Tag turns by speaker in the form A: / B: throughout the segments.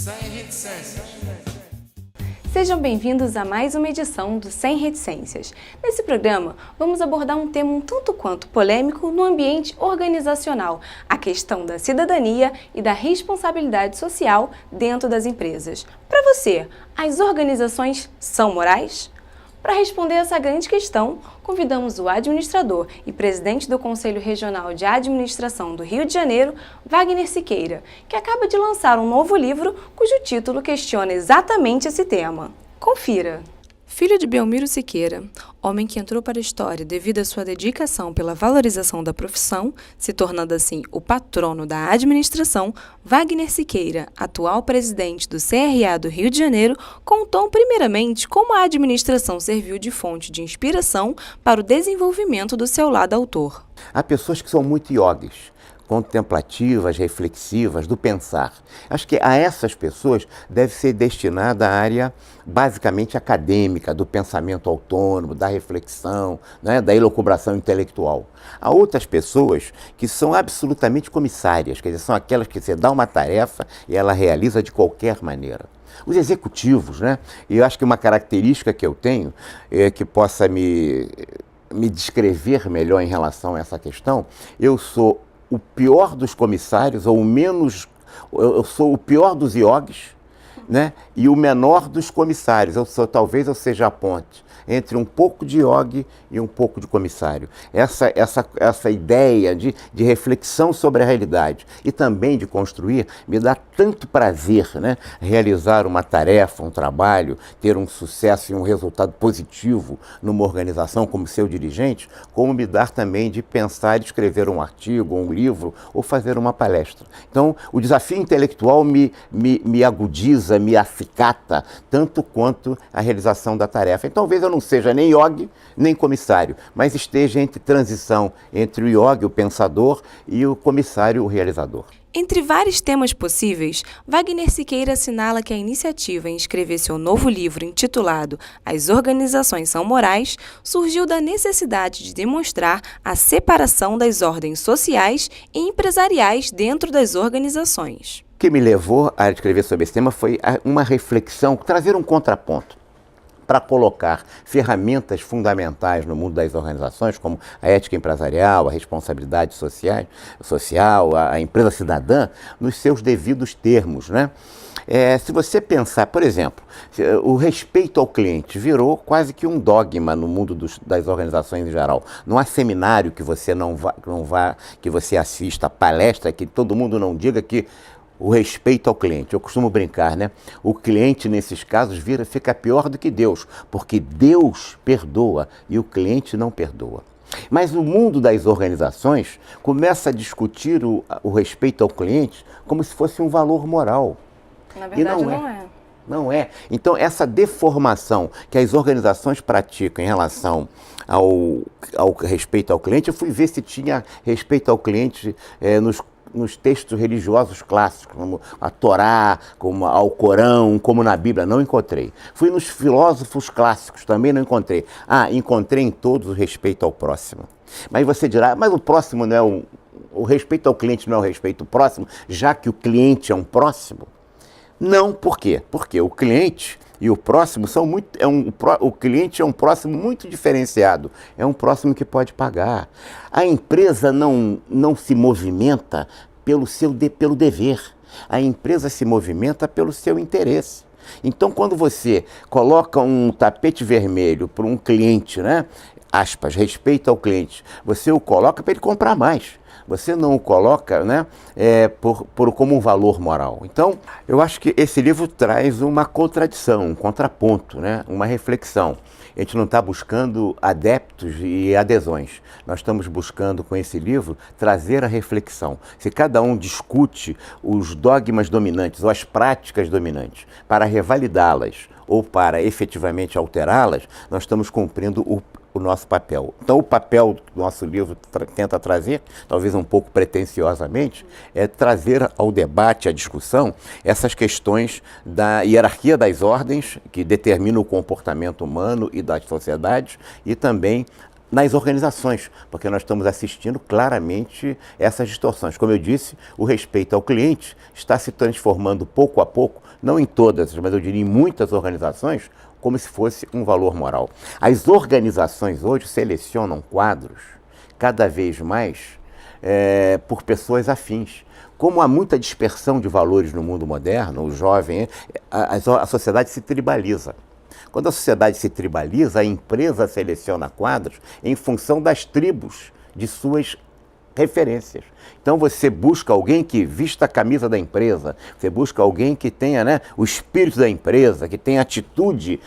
A: Sem reticências.
B: Sejam bem-vindos a mais uma edição do Sem Reticências. Nesse programa, vamos abordar um tema um tanto quanto polêmico no ambiente organizacional, a questão da cidadania e da responsabilidade social dentro das empresas. Para você, as organizações são morais? Para responder essa grande questão, convidamos o administrador e presidente do Conselho Regional de Administração do Rio de Janeiro, Wagner Siqueira, que acaba de lançar um novo livro cujo título questiona exatamente esse tema. Confira! Filho de Belmiro Siqueira, homem que entrou para a história devido à sua dedicação pela valorização da profissão, se tornando assim o patrono da administração, Wagner Siqueira, atual presidente do CRA do Rio de Janeiro, contou primeiramente como a administração serviu de fonte de inspiração para o desenvolvimento do seu lado autor.
C: Há pessoas que são muito iogues, contemplativas, reflexivas, do pensar. Acho que a essas pessoas deve ser destinada a área basicamente acadêmica, do pensamento autônomo, da reflexão, né, da elucubração intelectual. Há outras pessoas que são absolutamente comissárias, quer dizer, são aquelas que você dá uma tarefa e ela realiza de qualquer maneira. Os executivos, né, e eu acho que uma característica que eu tenho, que possa me descrever melhor em relação a essa questão, eu sou o pior dos comissários, ou o menos, eu sou o pior dos iogues, né? E o menor dos comissários. Talvez eu seja a ponte entre um pouco de iogue e um pouco de comissário. Essa ideia de reflexão sobre a realidade e também de construir me dá tanto prazer, né? Realizar uma tarefa, um trabalho, ter um sucesso e um resultado positivo numa organização como seu dirigente, como me dá também de pensar e escrever um artigo, um livro ou fazer uma palestra. Então, o desafio intelectual me agudiza, me acicata, tanto quanto a realização da tarefa. Então, talvez eu não seja nem iogue, nem comissário, mas esteja entre transição entre o iogue, o pensador, e o comissário, o realizador.
B: Entre vários temas possíveis, Wagner Siqueira assinala que a iniciativa em escrever seu novo livro intitulado As Organizações São Morais surgiu da necessidade de demonstrar a separação das ordens sociais e empresariais dentro das organizações.
C: O que me levou a escrever sobre esse tema foi uma reflexão, trazer um contraponto para colocar ferramentas fundamentais no mundo das organizações, como a ética empresarial, a responsabilidade social, a empresa cidadã, nos seus devidos termos, né? Se você pensar, por exemplo, o respeito ao cliente virou quase que um dogma no mundo das organizações em geral. Não há seminário que você não vá, que você assista, palestra, que todo mundo não diga que o respeito ao cliente. Eu costumo brincar, né? O cliente, nesses casos, fica pior do que Deus, porque Deus perdoa e o cliente não perdoa. Mas o mundo das organizações começa a discutir o respeito ao cliente como se fosse um valor moral.
B: Na verdade, não é.
C: Não é. Então, essa deformação que as organizações praticam em relação ao respeito ao cliente, eu fui ver se tinha respeito ao cliente nos textos religiosos clássicos, como a Torá, como ao Corão, como na Bíblia, não encontrei. Fui nos filósofos clássicos, também não encontrei. Encontrei em todos o respeito ao próximo. Mas você dirá, mas o próximo não é o respeito ao cliente não é o respeito ao próximo, já que o cliente é um próximo? Não, por quê? Porque o cliente e o próximo são o cliente é um próximo muito diferenciado, é um próximo que pode pagar. A empresa não se movimenta pelo dever, a empresa se movimenta pelo seu interesse. Então, quando você coloca um tapete vermelho para um cliente, né, aspas, respeito ao cliente, você o coloca para ele comprar mais. Você não o coloca, né, como um valor moral. Então, eu acho que esse livro traz uma contradição, um contraponto, né, uma reflexão. A gente não está buscando adeptos e adesões. Nós estamos buscando, com esse livro, trazer a reflexão. Se cada um discute os dogmas dominantes ou as práticas dominantes para revalidá-las ou para efetivamente alterá-las, nós estamos cumprindo o nosso papel. Então, o papel do nosso livro tenta trazer, talvez um pouco pretensiosamente, é trazer ao debate, à discussão, essas questões da hierarquia das ordens, que determina o comportamento humano e das sociedades, e também nas organizações, porque nós estamos assistindo claramente essas distorções. Como eu disse, o respeito ao cliente está se transformando pouco a pouco, não em todas, mas eu diria em muitas organizações, como se fosse um valor moral. As organizações hoje selecionam quadros cada vez mais por pessoas afins. Como há muita dispersão de valores no mundo moderno, o jovem, a sociedade se tribaliza. Quando a sociedade se tribaliza, a empresa seleciona quadros em função das tribos de suas referências. Então você busca alguém que vista a camisa da empresa, você busca alguém que tenha, né, o espírito da empresa, que tenha atitude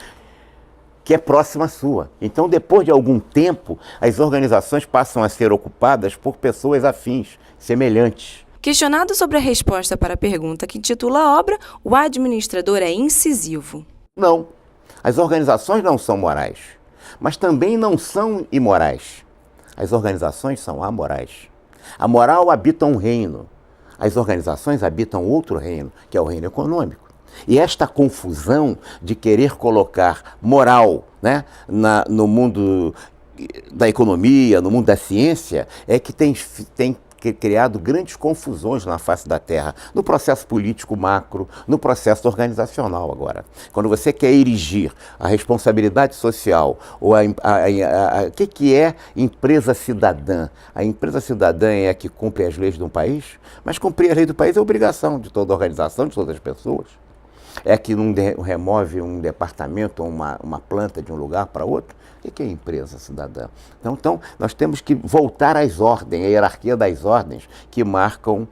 C: que é próxima à sua. Então, depois de algum tempo, as organizações passam a ser ocupadas por pessoas afins, semelhantes.
B: Questionado sobre a resposta para a pergunta que intitula a obra, o administrador é incisivo.
C: Não. As organizações não são morais, mas também não são imorais. As organizações são amorais. A moral habita um reino, as organizações habitam outro reino, que é o reino econômico. E esta confusão de querer colocar moral, né, no mundo da economia, no mundo da ciência, é que tem criado grandes confusões na face da Terra, no processo político macro, no processo organizacional agora. Quando você quer erigir a responsabilidade social, ou o que é empresa cidadã? A empresa cidadã é a que cumpre as leis de um país, mas cumprir a lei do país é obrigação de toda a organização, de todas as pessoas. É que não remove um departamento ou uma planta de um lugar para outro. O que é empresa cidadã? Então, nós temos que voltar às ordens, à hierarquia das ordens que marcam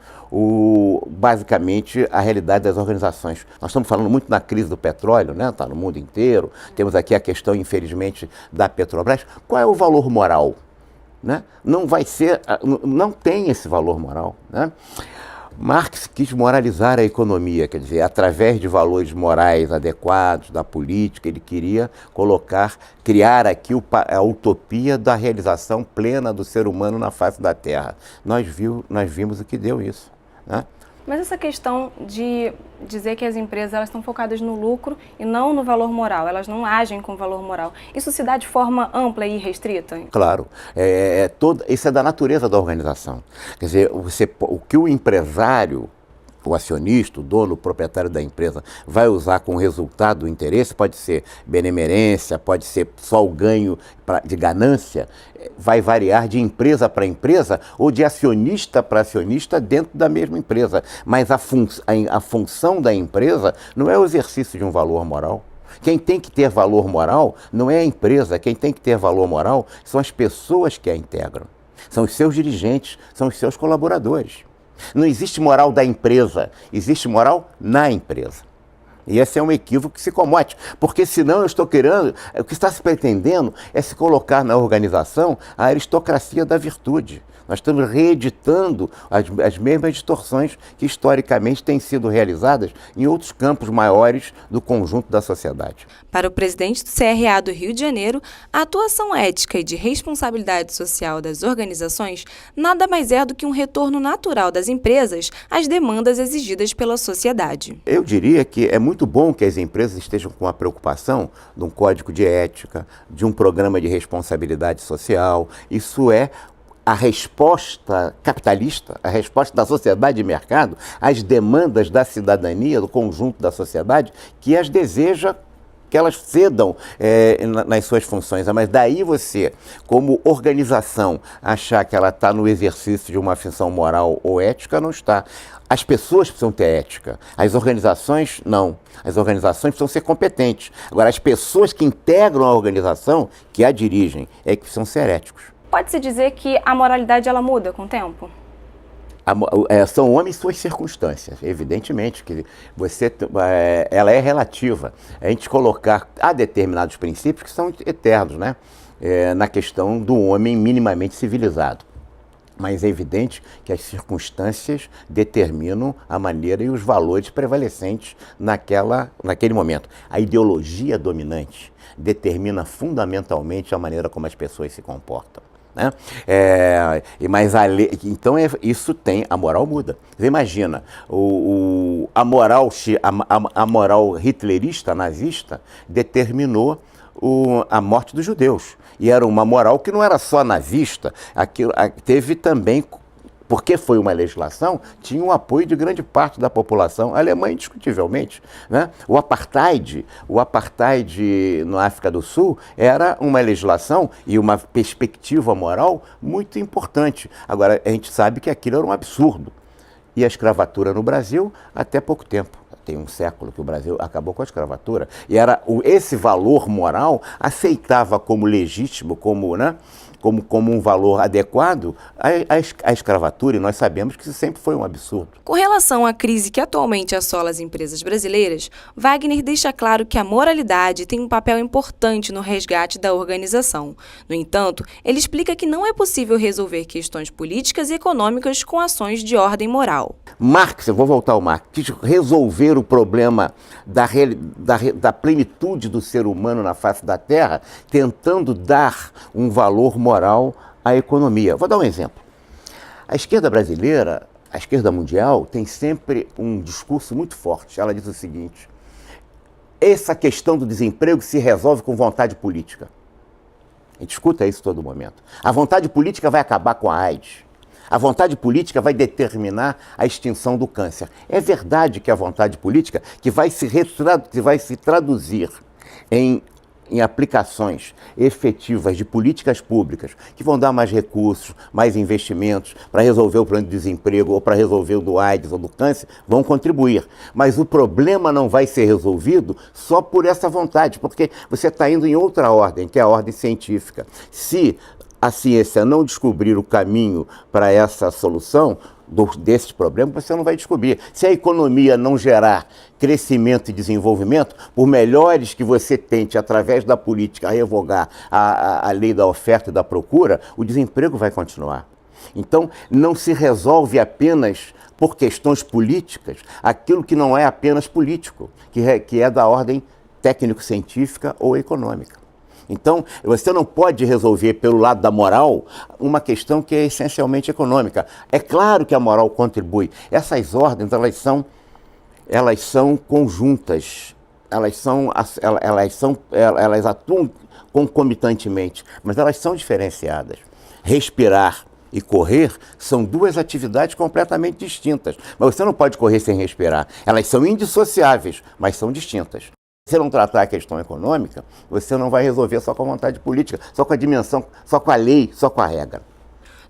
C: basicamente a realidade das organizações. Nós estamos falando muito na crise do petróleo, né? Está no mundo inteiro. Temos aqui a questão, infelizmente, da Petrobras. Qual é o valor moral? Né? Não tem esse valor moral, né? Marx quis moralizar a economia, quer dizer, através de valores morais adequados, da política, ele queria criar aqui a utopia da realização plena do ser humano na face da Terra. Nós vimos o que deu isso, né?
B: Mas essa questão de dizer que as empresas elas estão focadas no lucro e não no valor moral, elas não agem com valor moral, isso se dá de forma ampla e restrita?
C: Claro, isso é da natureza da organização. Quer dizer, o que o empresário, o acionista, o dono, o proprietário da empresa vai usar como resultado o interesse, pode ser benemerência, pode ser só o ganho de ganância, vai variar de empresa para empresa ou de acionista para acionista dentro da mesma empresa. Mas a função da empresa não é o exercício de um valor moral. Quem tem que ter valor moral não é a empresa, quem tem que ter valor moral são as pessoas que a integram. São os seus dirigentes, são os seus colaboradores. Não existe moral da empresa, existe moral na empresa. E esse é um equívoco que se comete, porque senão o que está se pretendendo é se colocar na organização a aristocracia da virtude. Nós estamos reeditando as mesmas distorções que historicamente têm sido realizadas em outros campos maiores do conjunto da sociedade.
B: Para o presidente do CRA do Rio de Janeiro, a atuação ética e de responsabilidade social das organizações nada mais é do que um retorno natural das empresas às demandas exigidas pela sociedade.
C: Eu diria que é muito bom que as empresas estejam com a preocupação de um código de ética, de um programa de responsabilidade social. Isso é a resposta capitalista, a resposta da sociedade de mercado às demandas da cidadania, do conjunto da sociedade, que as deseja que elas cedam nas suas funções. Mas daí você, como organização, achar que ela está no exercício de uma função moral ou ética, não está. As pessoas precisam ter ética, as organizações não. As organizações precisam ser competentes. Agora, as pessoas que integram a organização, que a dirigem, é que precisam ser éticos.
B: Pode-se dizer que a moralidade ela muda com o tempo?
C: São homens e suas circunstâncias, evidentemente, que ela é relativa. A gente há determinados princípios que são eternos, né? Na questão do homem minimamente civilizado. Mas é evidente que as circunstâncias determinam a maneira e os valores prevalecentes naquele momento. A ideologia dominante determina fundamentalmente a maneira como as pessoas se comportam. Né? Então a moral muda. Você imagina, a moral hitlerista, nazista, determinou a morte dos judeus. E era uma moral que não era só nazista, teve também, porque foi uma legislação, tinha o apoio de grande parte da população alemã, indiscutivelmente, né? O apartheid na África do Sul era uma legislação e uma perspectiva moral muito importante. Agora, a gente sabe que aquilo era um absurdo. E a escravatura no Brasil, até pouco tempo. Tem um século que o Brasil acabou com a escravatura. E esse valor moral aceitava como legítimo, como um valor adequado a escravatura, e nós sabemos que isso sempre foi um absurdo.
B: Com relação à crise que atualmente assola as empresas brasileiras, Wagner deixa claro que a moralidade tem um papel importante no resgate da organização. No entanto, ele explica que não é possível resolver questões políticas e econômicas com ações de ordem moral.
C: Marx, eu vou voltar ao Marx, quis resolver o problema da plenitude do ser humano na face da Terra, tentando dar um valor moral à economia. Vou dar um exemplo. A esquerda brasileira, a esquerda mundial, tem sempre um discurso muito forte. Ela diz o seguinte: essa questão do desemprego se resolve com vontade política. A gente escuta isso todo momento. A vontade política vai acabar com a AIDS. A vontade política vai determinar a extinção do câncer. É verdade que a vontade política, que vai se traduzir em aplicações efetivas de políticas públicas, que vão dar mais recursos, mais investimentos para resolver o problema do desemprego ou para resolver o do AIDS ou do câncer, vão contribuir. Mas o problema não vai ser resolvido só por essa vontade, porque você está indo em outra ordem, que é a ordem científica. Se a ciência não descobrir o caminho para essa solução desses problemas, você não vai descobrir. Se a economia não gerar crescimento e desenvolvimento, por melhores que você tente, através da política, revogar a lei da oferta e da procura, o desemprego vai continuar. Então, não se resolve apenas por questões políticas aquilo que não é apenas político, que é da ordem técnico-científica ou econômica. Então, você não pode resolver pelo lado da moral uma questão que é essencialmente econômica. É claro que a moral contribui. Essas ordens, elas são conjuntas, elas atuam concomitantemente, mas elas são diferenciadas. Respirar e correr são duas atividades completamente distintas. Mas você não pode correr sem respirar. Elas são indissociáveis, mas são distintas. Se você não tratar a questão econômica, você não vai resolver só com a vontade política, só com a dimensão, só com a lei, só com a regra.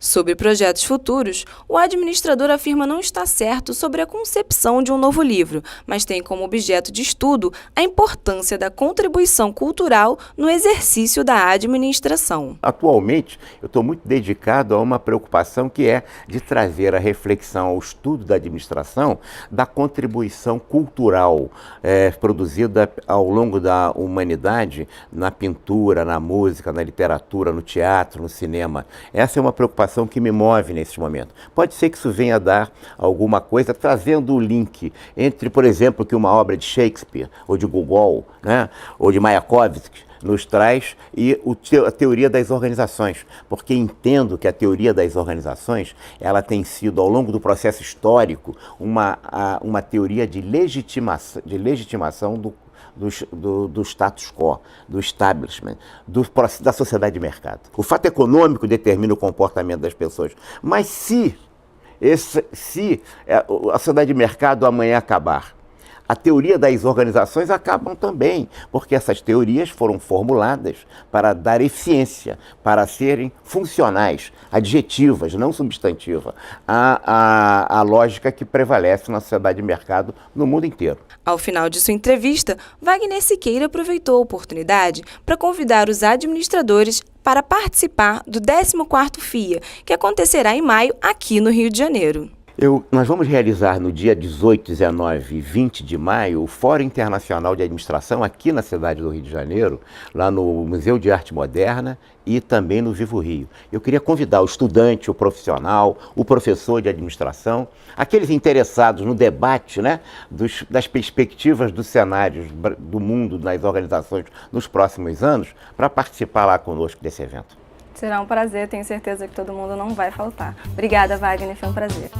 B: Sobre projetos futuros, o administrador afirma não estar certo sobre a concepção de um novo livro, mas tem como objeto de estudo a importância da contribuição cultural no exercício da administração.
C: Atualmente, eu estou muito dedicado a uma preocupação que é de trazer a reflexão ao estudo da administração da contribuição cultural produzida ao longo da humanidade na pintura, na música, na literatura, no teatro, no cinema. Essa é uma preocupação que me move nesse momento. Pode ser que isso venha a dar alguma coisa, trazendo o link entre, por exemplo, que uma obra de Shakespeare, ou de Gogol, né, ou de Mayakovsky, nos traz, e a teoria das organizações, porque entendo que a teoria das organizações, ela tem sido, ao longo do processo histórico, uma teoria de legitimação do status quo, do establishment, da sociedade de mercado. O fato econômico determina o comportamento das pessoas, mas se a sociedade de mercado amanhã acabar, a teoria das organizações acabam também, porque essas teorias foram formuladas para dar eficiência, para serem funcionais, adjetivas, não substantivas, à lógica que prevalece na sociedade de mercado no mundo inteiro.
B: Ao final de sua entrevista, Wagner Siqueira aproveitou a oportunidade para convidar os administradores para participar do 14º FIA, que acontecerá em maio aqui no Rio de Janeiro.
C: Nós vamos realizar no dia 18, 19 e 20 de maio o Fórum Internacional de Administração aqui na cidade do Rio de Janeiro, lá no Museu de Arte Moderna e também no Vivo Rio. Eu queria convidar o estudante, o profissional, o professor de administração, aqueles interessados no debate, né, das perspectivas dos cenários do mundo nas organizações nos próximos anos, para participar lá conosco desse evento.
B: Será um prazer, tenho certeza que todo mundo não vai faltar. Obrigada, Wagner, foi um prazer.